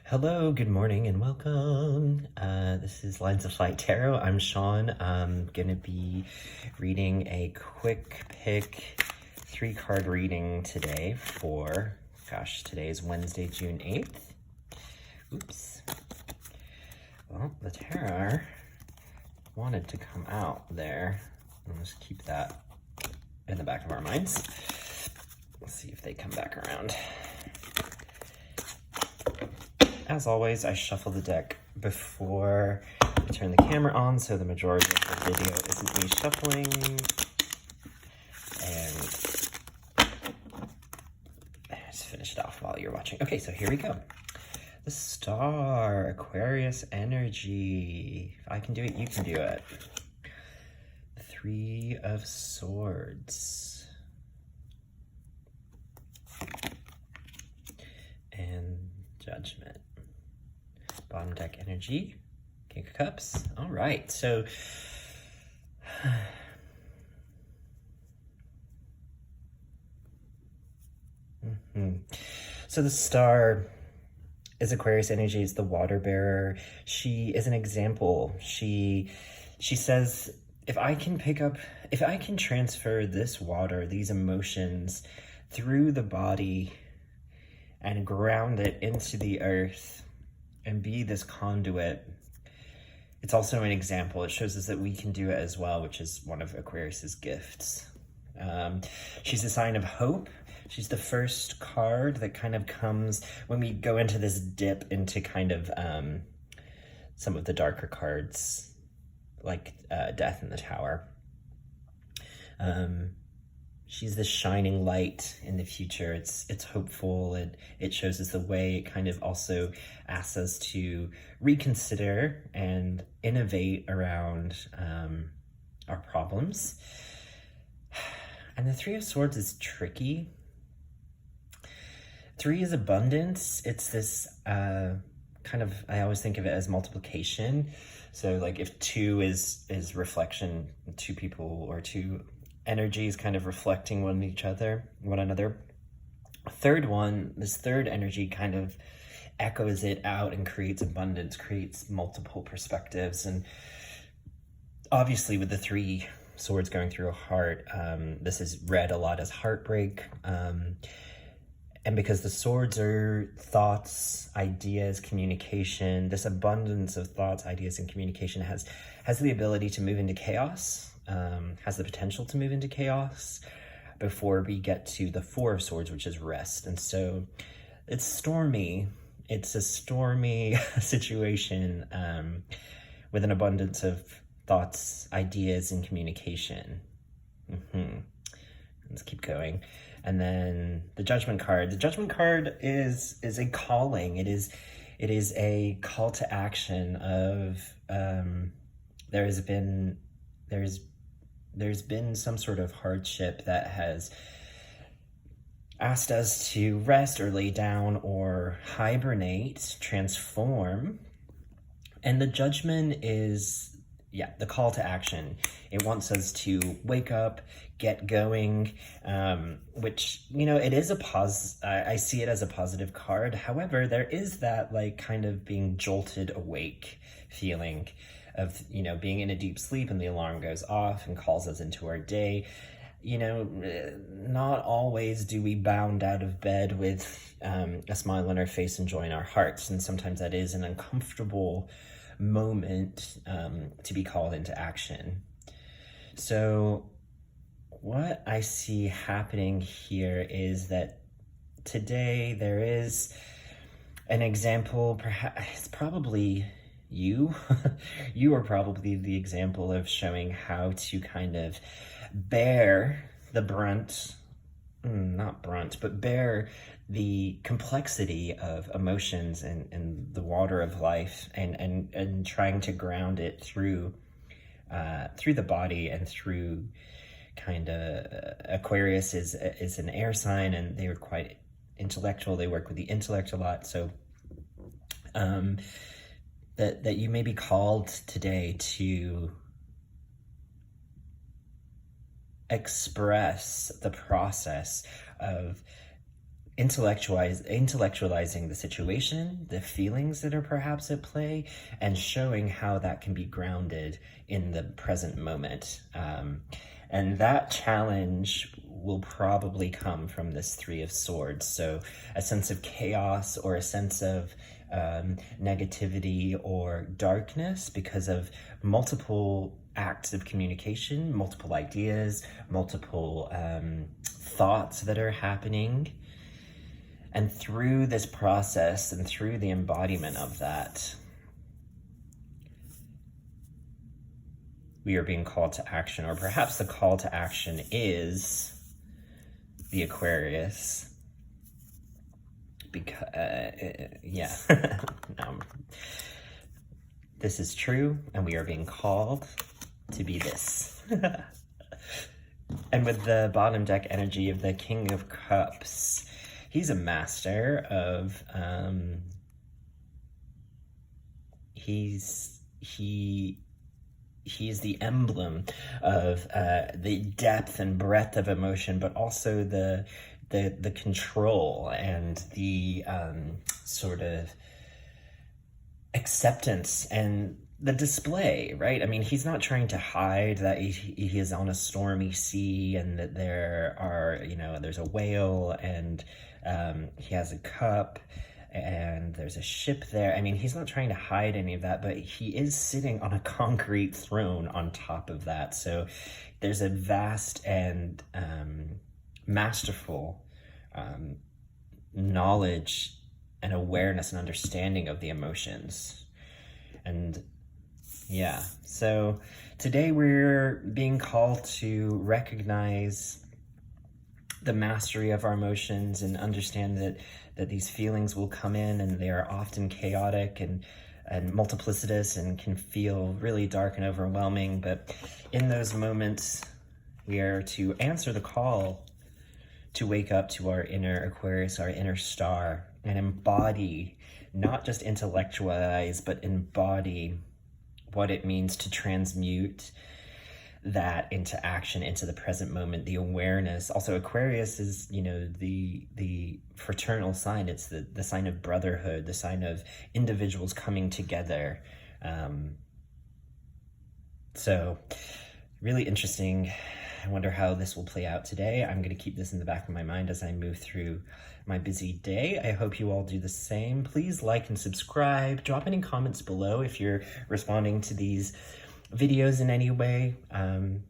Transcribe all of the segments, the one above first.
Hello, good morning, and welcome. This is Lines of Flight Tarot. I'm Sean. I'm gonna be reading a quick pick 3-card reading today for, today is Wednesday, June 8th. Oops. Well, the tarot wanted to come out there. Let's keep that in the back of our minds. Let's see if they come back around. As always, I shuffle the deck before I turn the camera on, so the majority of the video isn't me shuffling. And just finish it off while you're watching. Okay, so here we go. The Star, Aquarius energy. If I can do it, you can do it. 3 of Swords. And Judgment. Bottom deck energy, King of Cups. All right, so so the Star is Aquarius energy. It's the water bearer. She is an example. She says, if I can transfer this water, these emotions through the body and ground it into the earth and be this conduit, it's also an example. It shows us that we can do it as well, which is one of Aquarius's gifts. She's a sign of hope. She's the first card that kind of comes when we go into this dip into kind of some of the darker cards, like Death in the Tower. She's the shining light in the future. It's hopeful. It shows us the way. It kind of also asks us to reconsider and innovate around our problems. And the 3 of Swords is tricky. 3 is abundance. It's this kind of, I always think of it as multiplication. So like if 2 is reflection, 2 people or 2 energies kind of reflecting one another. This third energy kind of echoes it out and creates abundance, creates multiple perspectives. And obviously with the 3 swords going through a heart, this is read a lot as heartbreak. And because the swords are thoughts, ideas, communication, this abundance of thoughts, ideas, and communication has the ability to move into chaos. Has the potential to move into chaos before we get to the 4 of Swords, which is rest. And so it's stormy. It's a stormy situation with an abundance of thoughts, ideas, and communication. Let's keep going. And then the Judgment card. The Judgment card is a calling. It is a call to action of there's been some sort of hardship that has asked us to rest or lay down or hibernate, transform. And the Judgment is, the call to action. It wants us to wake up, get going, which, it is I see it as a positive card. However, there is that kind of being jolted awake feeling of, being in a deep sleep and the alarm goes off and calls us into our day. Not always do we bound out of bed with a smile on our face and joy in our hearts. And sometimes that is an uncomfortable moment to be called into action. So what I see happening here is that today there is an example, perhaps it's probably you are probably the example of showing how to kind of bear the bear the complexity of emotions and the water of life and trying to ground it through the body and through kind of Aquarius is an air sign, and they are quite intellectual. They work with the intellect a lot. So that you may be called today to express the process of intellectualizing the situation, the feelings that are perhaps at play, and showing how that can be grounded in the present moment. And that challenge will probably come from this Three of Swords. So a sense of chaos or a sense of negativity or darkness because of multiple acts of communication, multiple ideas, multiple thoughts that are happening. And through this process and through the embodiment of that, we are being called to action, or perhaps the call to action is the Aquarius. Because, yeah, this is true, and we are being called to be this. And with the bottom deck energy of the King of Cups, he's a master of, he is the emblem of the depth and breadth of emotion, but also the control and the sort of acceptance and the display, right? I mean, he's not trying to hide that he is on a stormy sea and that there are, there's a whale and he has a cup and there's a ship there. I mean, he's not trying to hide any of that, but he is sitting on a concrete throne on top of that. So there's a vast and masterful knowledge and awareness and understanding of the emotions. And yeah, so today we're being called to recognize the mastery of our emotions and understand that these feelings will come in and they are often chaotic and multiplicitous and can feel really dark and overwhelming. But in those moments, we are to answer the call to wake up to our inner Aquarius, our inner star, and embody, not just intellectualize, but embody what it means to transmute that into action, into the present moment, the awareness. Also, Aquarius is, the fraternal sign. It's the sign of brotherhood, the sign of individuals coming together. So really interesting. I wonder how this will play out today. I'm going to keep this in the back of my mind as I move through my busy day. I hope you all do the same. Please like and subscribe. Drop any comments below if you're responding to these videos in any way. And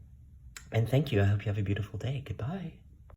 thank you. I hope you have a beautiful day. Goodbye.